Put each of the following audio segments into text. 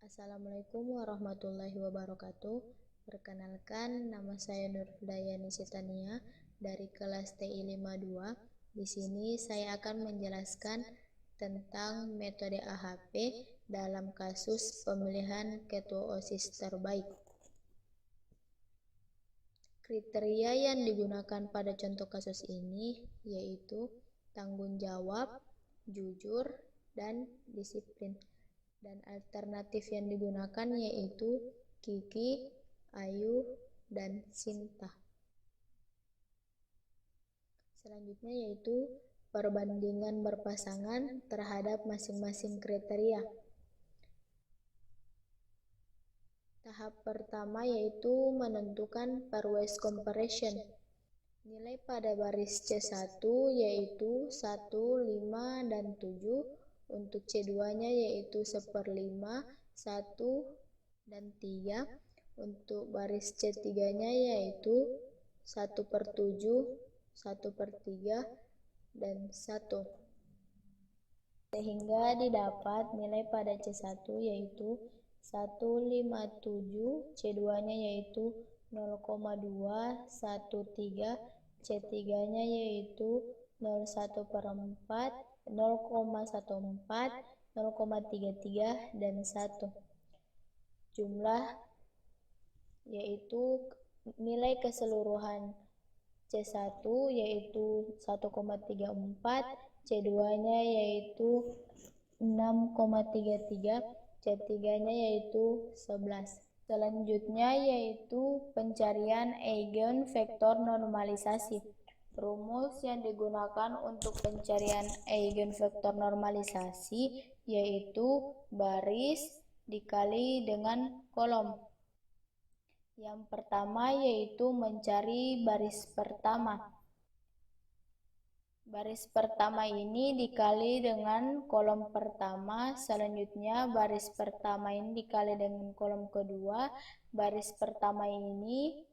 Assalamualaikum warahmatullahi wabarakatuh. Perkenalkan, nama saya Nurhudayani Sitania dari kelas TI 52. Di sini saya akan menjelaskan tentang metode AHP dalam kasus pemilihan ketua OSIS terbaik. Kriteria yang digunakan pada contoh kasus ini yaitu tanggung jawab, jujur, dan disiplin. Dan alternatif yang digunakan yaitu Kiki, Ayu, dan Sinta. Selanjutnya yaitu perbandingan berpasangan terhadap masing-masing kriteria. Tahap pertama yaitu menentukan pairwise comparison. Nilai pada baris C1 yaitu 1, 5, dan 7. Untuk C2-nya yaitu 1/5, 1, dan 3. Untuk baris C3-nya yaitu 1/7, 1/3, dan 1. Sehingga didapat nilai pada C1 yaitu 157, C2-nya yaitu 0,213, C3-nya yaitu 0,14, 0,33, dan 1. Jumlah yaitu nilai keseluruhan C1 yaitu 1,34, C2-nya yaitu 6,33, C3-nya yaitu 11. Selanjutnya yaitu pencarian eigenvektor normalisasi. Rumus yang digunakan untuk pencarian eigenvektor normalisasi yaitu baris dikali dengan kolom. Yang pertama yaitu mencari baris pertama. Baris pertama ini dikali dengan kolom pertama, selanjutnya baris pertama ini dikali dengan kolom kedua, baris pertama ini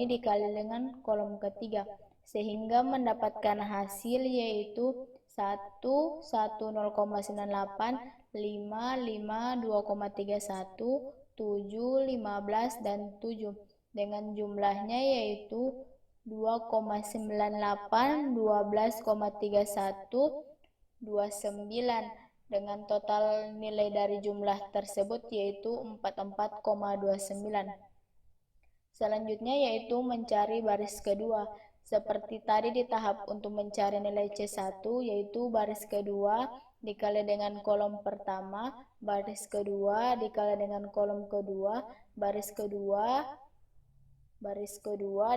dikali dengan kolom ketiga, sehingga mendapatkan hasil yaitu 1, 1, 0,98, 5, 5, 2,31, 7, 15, dan 7. Dengan jumlahnya yaitu 2,98, 12,31, 29. Dengan total nilai dari jumlah tersebut yaitu 44,29. Selanjutnya yaitu mencari baris kedua. Seperti tadi di tahap untuk mencari nilai C1 yaitu baris kedua dikali dengan kolom pertama, baris kedua dikali dengan kolom kedua, baris kedua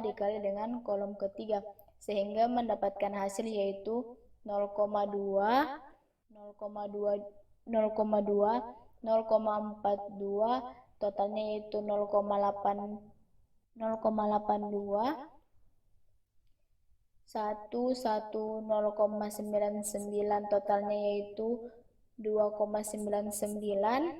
dikali dengan kolom ketiga, sehingga mendapatkan hasil yaitu 0,2, 0,42, totalnya yaitu 0,82, 1, 0,99, totalnya yaitu 2,99.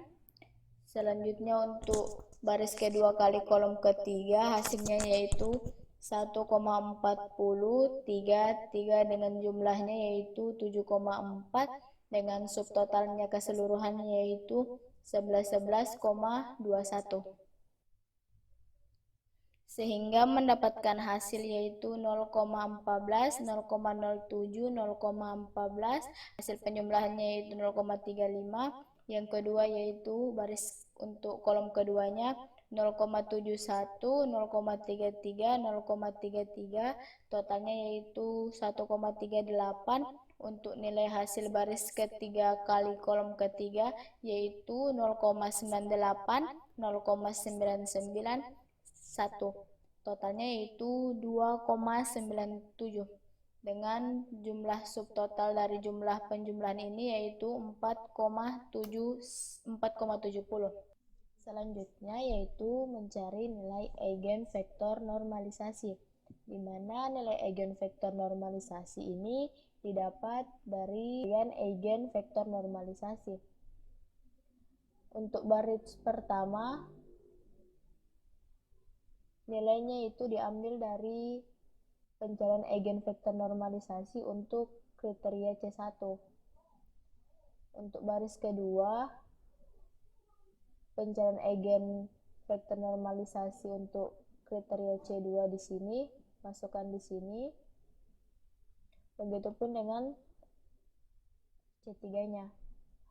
Selanjutnya untuk baris kedua kali kolom ketiga hasilnya yaitu 1,4033 dengan jumlahnya yaitu 7,4 dengan subtotalnya keseluruhannya yaitu 11,21. Sehingga mendapatkan hasil yaitu 0,14, 0,07, 0,14, hasil penjumlahannya yaitu 0,35. Yang kedua yaitu baris untuk kolom keduanya 0,71, 0,33, 0,33, totalnya yaitu 1,38. Untuk nilai hasil baris ketiga kali kolom ketiga yaitu 0,98, 0,99, 1. Totalnya yaitu 2,97. Dengan jumlah subtotal dari jumlah penjumlahan ini yaitu 4,70. Selanjutnya yaitu mencari nilai eigenvektor normalisasi, di mana nilai eigenvektor normalisasi ini didapat dari eigenvektor normalisasi. Untuk baris pertama nilainya itu diambil dari pencarian eigenvektor normalisasi untuk kriteria C1. Untuk baris kedua, pencarian eigen vektor normalisasi untuk kriteria C2 di sini, masukkan di sini. Begitupun dengan C3-nya.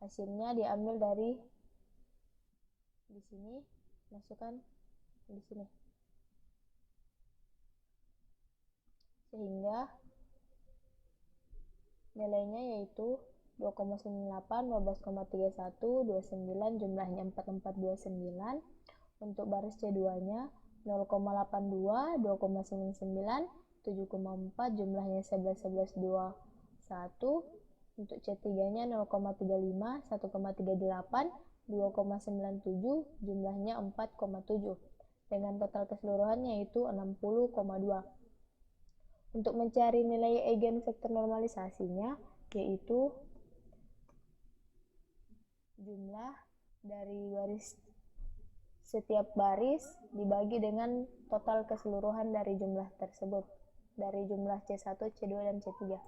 Hasilnya diambil dari di sini, masukkan di sini. Sehingga nilainya yaitu 2,98, 12,31, 29, jumlahnya 4429. Untuk baris C2-nya 0,82, 2,99, 7,4, jumlahnya 11, 11, 21. Untuk C3-nya 0,35, 1,38, 2,97, jumlahnya 4,7. Dengan total keseluruhannya yaitu 60,2. Untuk mencari nilai eigen vektor normalisasinya, yaitu jumlah dari setiap baris dibagi dengan total keseluruhan dari jumlah tersebut, dari jumlah C1, C2, dan C3,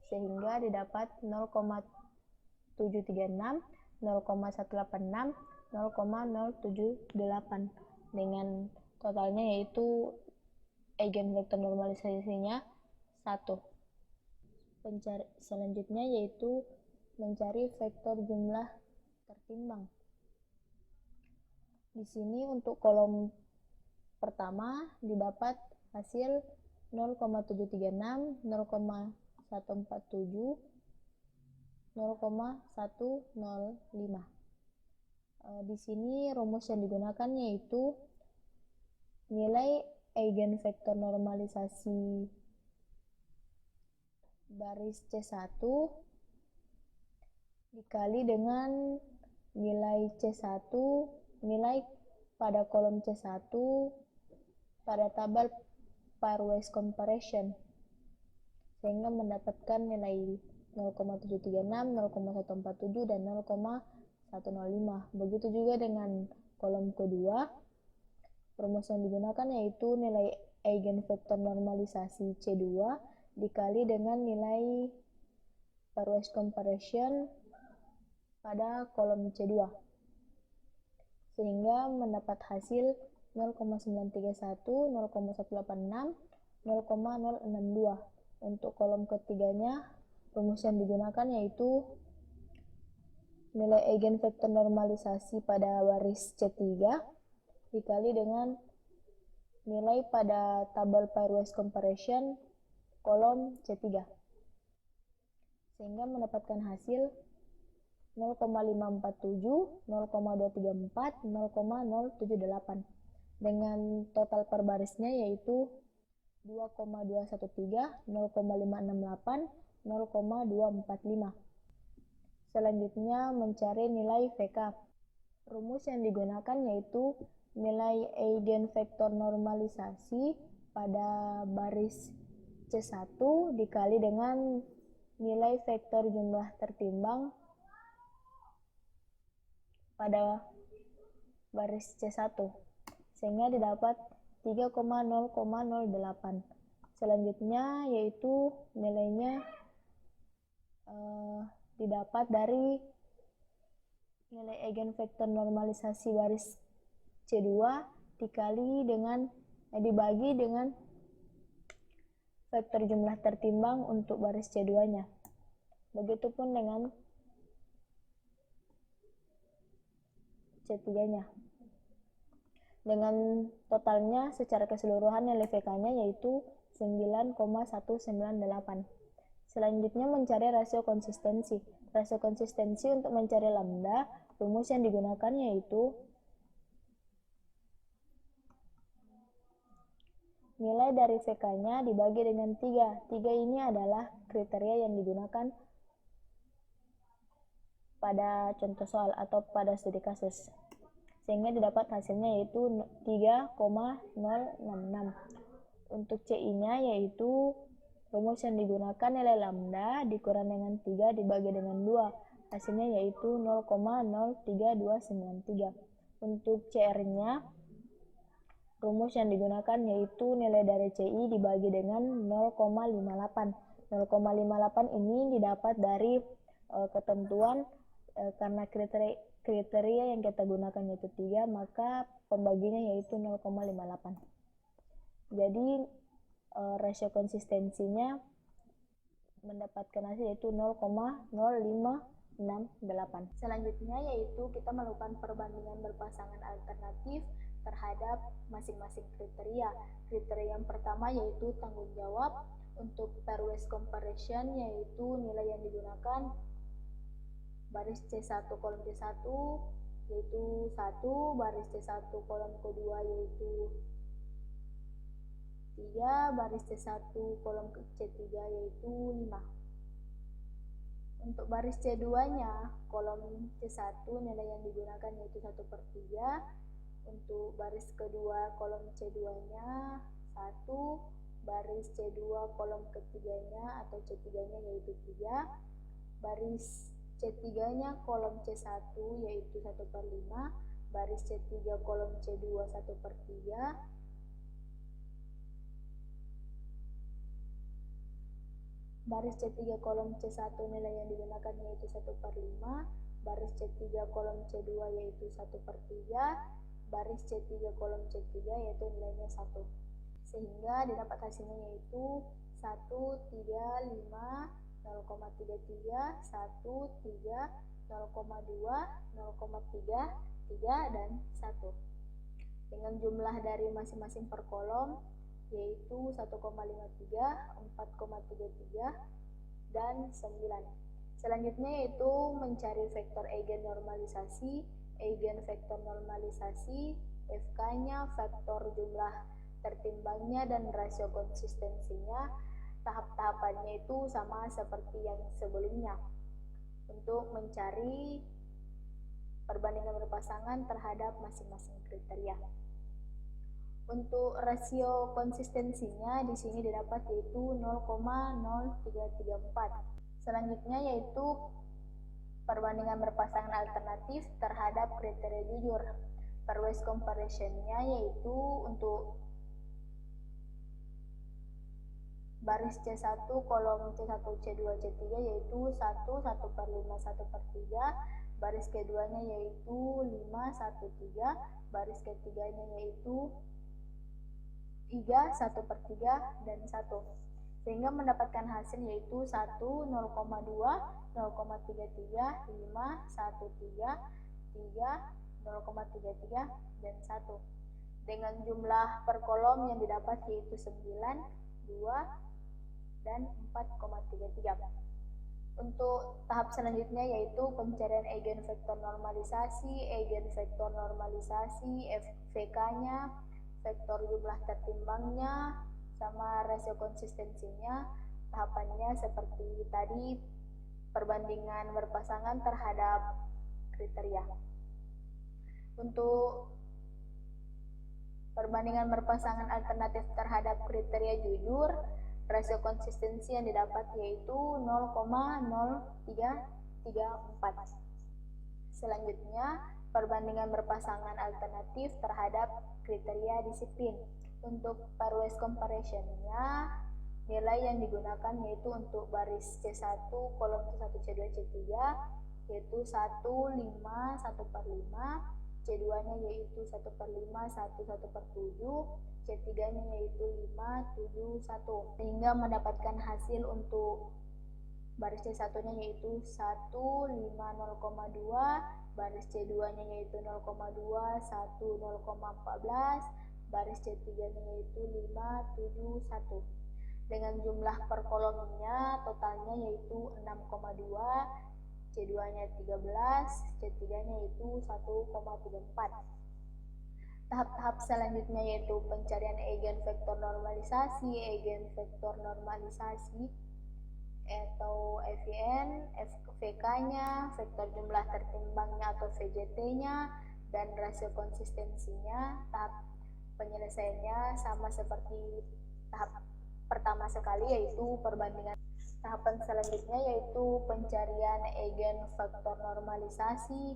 sehingga didapat 0,736, 0,186, 0,078, dengan totalnya yaitu eigen vektor normalisasinya 1. Selanjutnya yaitu mencari vektor jumlah tertimbang. Di sini untuk kolom pertama didapat hasil 0,736, 0,147, 0,105. Di sini rumus yang digunakan yaitu nilai eigen vektor normalisasi baris C1 dikali dengan nilai C1, nilai pada kolom C1 pada tabel pairwise comparison, sehingga mendapatkan nilai 0,736, 0,147, dan 0,105. Begitu juga dengan kolom kedua, rumus yang digunakan yaitu nilai eigen vektor normalisasi C2 dikali dengan nilai pairwise comparison pada kolom C2, sehingga mendapat hasil 0,931, 0,186, 0,062. Untuk kolom ketiganya, rumus yang digunakan yaitu nilai eigen vektor normalisasi pada baris C3 dikali dengan nilai pada tabel pairwise comparison kolom C3, sehingga mendapatkan hasil 0,547, 0,234, 0,078, dengan total per barisnya yaitu 2,213, 0,568, 0,245. Selanjutnya mencari nilai VK. Rumus yang digunakan yaitu nilai eigen vektor normalisasi pada baris C1 dikali dengan nilai vektor jumlah tertimbang pada baris C1, sehingga didapat 3,008. Selanjutnya yaitu nilainya didapat dari nilai eigen vektor normalisasi baris C2 dibagi dengan vektor jumlah tertimbang untuk baris C2-nya. Begitupun dengan C3-nya. Dengan totalnya secara keseluruhan nilai VK-nya yaitu 9,198. Selanjutnya mencari rasio konsistensi. Rasio konsistensi untuk mencari lambda, rumus yang digunakan yaitu nilai dari VK-nya dibagi dengan 3. 3 ini adalah kriteria yang digunakan pada contoh soal atau pada studi kasus, sehingga didapat hasilnya yaitu 3,066. Untuk CI-nya yaitu rumus yang digunakan nilai lambda dikurang dengan 3 dibagi dengan 2. Hasilnya yaitu 0,03293. Untuk CR-nya, rumus yang digunakan yaitu nilai dari CI dibagi dengan 0,58. 0,58 ini didapat dari ketentuan karena kriteria yang kita gunakan yaitu 3, maka pembaginya yaitu 0,58. Jadi rasio konsistensinya mendapatkan hasil yaitu 0,0568. Selanjutnya yaitu kita melakukan perbandingan berpasangan alternatif terhadap masing-masing kriteria. Kriteria yang pertama yaitu tanggung jawab. Untuk pair wise comparison yaitu nilai yang digunakan baris C1 kolom C1 yaitu 1, baris C1 kolom kedua yaitu 3, baris C1 kolom C3 yaitu 5. Untuk baris C2 nya kolom C1 nilai yang digunakan yaitu 1/3. Untuk baris kedua kolom C2 nya 1, baris C2 kolom ketiganya atau C3 nya yaitu 3, baris C3 nya kolom C1 yaitu 1/5, baris C3 kolom C2 1/3, baris C3 kolom C1 nilai yang digunakan yaitu 1/5, baris C3 kolom C2 yaitu 1/3, baris C3 kolom C3 yaitu nilainya 1. Sehingga didapat hasilnya yaitu 1, 3, 5, 0,33, 1, 3, 0,2, 0,3, 3, dan 1. Dengan jumlah dari masing-masing per kolom yaitu 1,53, 4,33, dan 9. Selanjutnya yaitu mencari vektor eigennormalisasi, eigenvektor normalisasi, FK-nya, vektor jumlah tertimbangnya, dan rasio konsistensinya. Tahap-tahapannya itu sama seperti yang sebelumnya untuk mencari perbandingan berpasangan terhadap masing-masing kriteria. Untuk rasio konsistensinya di sini didapat yaitu 0,0334. Selanjutnya yaitu perbandingan berpasangan alternatif terhadap kriteria jujur. Pairwise comparison-nya yaitu untuk baris C1 kolom C1 C2 C3 yaitu 1, 1/5, 1/3, baris keduanya yaitu 5, 1, 3, baris ketiganya yaitu 3, 1/3, dan 1. Sehingga mendapatkan hasil yaitu 1, 0,2, 0,33, 5, 1, 3, 3, 0,33, dan 1. Dengan jumlah per kolom yang didapat yaitu 9, 2, dan 4,33. Untuk tahap selanjutnya yaitu pencarian eigenvektor normalisasi, VK-nya, vektor jumlah tertimbangnya, sama rasio konsistensinya. Tahapannya seperti tadi, perbandingan berpasangan terhadap kriteria. Untuk perbandingan berpasangan alternatif terhadap kriteria jujur, rasio konsistensi yang didapat yaitu 0,0334. Selanjutnya, perbandingan berpasangan alternatif terhadap kriteria disiplin. Untuk pairwise comparison-nya, nilai yang digunakan yaitu untuk baris C1 kolom C1 C2 C3 yaitu 1, 5, 1/5, C2-nya yaitu 1/5, 1, 1/7, C3-nya yaitu 5, 7, 1. Sehingga mendapatkan hasil untuk baris C1-nya yaitu 1, 5, 0,2, baris C2-nya yaitu 0,2, 1, 0,14, baris C3-nya yaitu 5, 7, 1. Dengan jumlah per kolomnya totalnya yaitu 6,2, C2-nya 13, C3-nya yaitu 1,34. Tahap-tahap selanjutnya yaitu pencarian eigenvektor normalisasi atau FVN, VK-nya, vektor jumlah tertimbangnya atau VJT-nya, dan rasio konsistensinya. Tahap penyelesaiannya sama seperti tahap pertama sekali yaitu perbandingan. Tahapan selanjutnya yaitu pencarian eigenvektor normalisasi,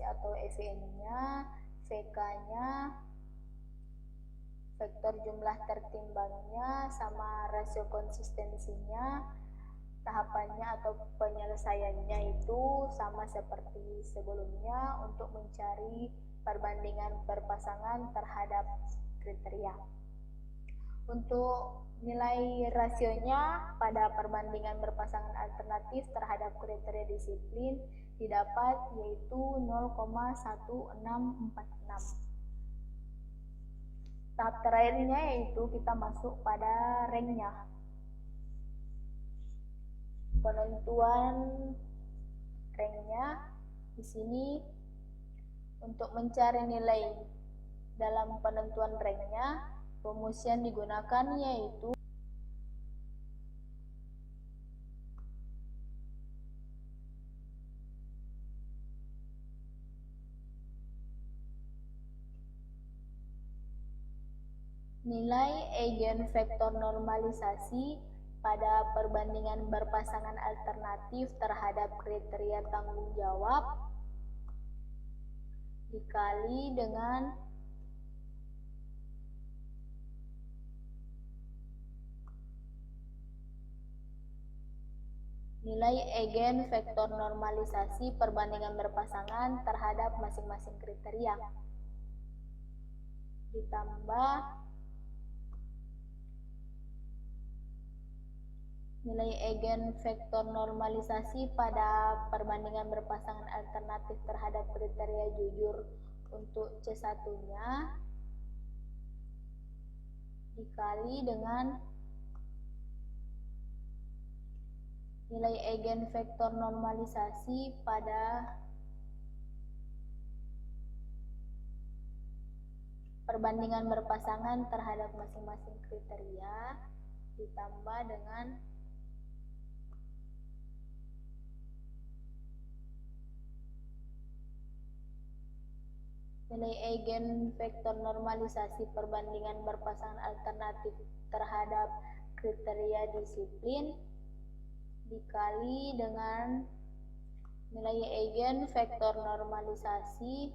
atau EVN-nya, VK-nya, vektor jumlah tertimbangnya, sama rasio konsistensinya. tahapannya atau penyelesaiannya itu sama seperti sebelumnya untuk mencari perbandingan berpasangan terhadap kriteria. Untuk nilai rasionya pada perbandingan berpasangan alternatif terhadap kriteria disiplin didapat yaitu 0,1646. Tahap terakhirnya yaitu kita masuk pada ranknya. Penentuan ranknya di sini untuk mencari nilai dalam penentuan ranknya, rumus yang digunakan yaitu nilai eigenvektor normalisasi pada perbandingan berpasangan alternatif terhadap kriteria tanggung jawab dikali dengan nilai eigenvektor normalisasi perbandingan berpasangan terhadap masing-masing kriteria ditambah nilai eigenvektor normalisasi pada perbandingan berpasangan alternatif terhadap kriteria jujur untuk C1-nya dikali dengan nilai eigenvektor normalisasi pada perbandingan berpasangan terhadap masing-masing kriteria ditambah dengan nilai eigenvektor normalisasi perbandingan berpasangan alternatif terhadap kriteria disiplin dikali dengan nilai eigenvektor normalisasi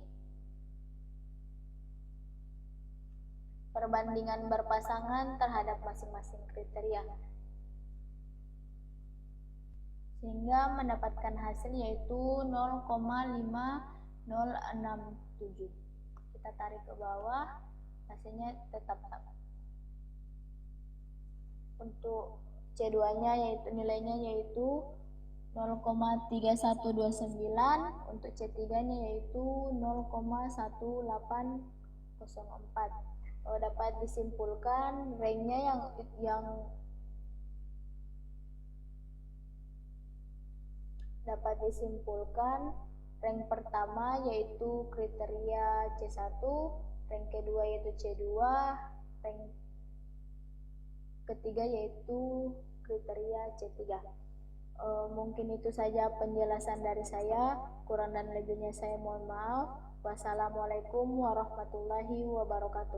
perbandingan berpasangan terhadap masing-masing kriteria, sehingga mendapatkan hasil yaitu 0,5067. Kita tarik ke bawah, hasilnya tetap sama. Untuk C2-nya yaitu nilainya yaitu 0,3129, untuk C3-nya yaitu 0,1804. Dapat disimpulkan ranknya yang dapat disimpulkan rank pertama yaitu kriteria C1, rank kedua yaitu C2, rank ketiga yaitu kriteria C3. Mungkin itu saja penjelasan dari saya, kurang dan lebihnya saya mohon maaf. Wassalamualaikum warahmatullahi wabarakatuh.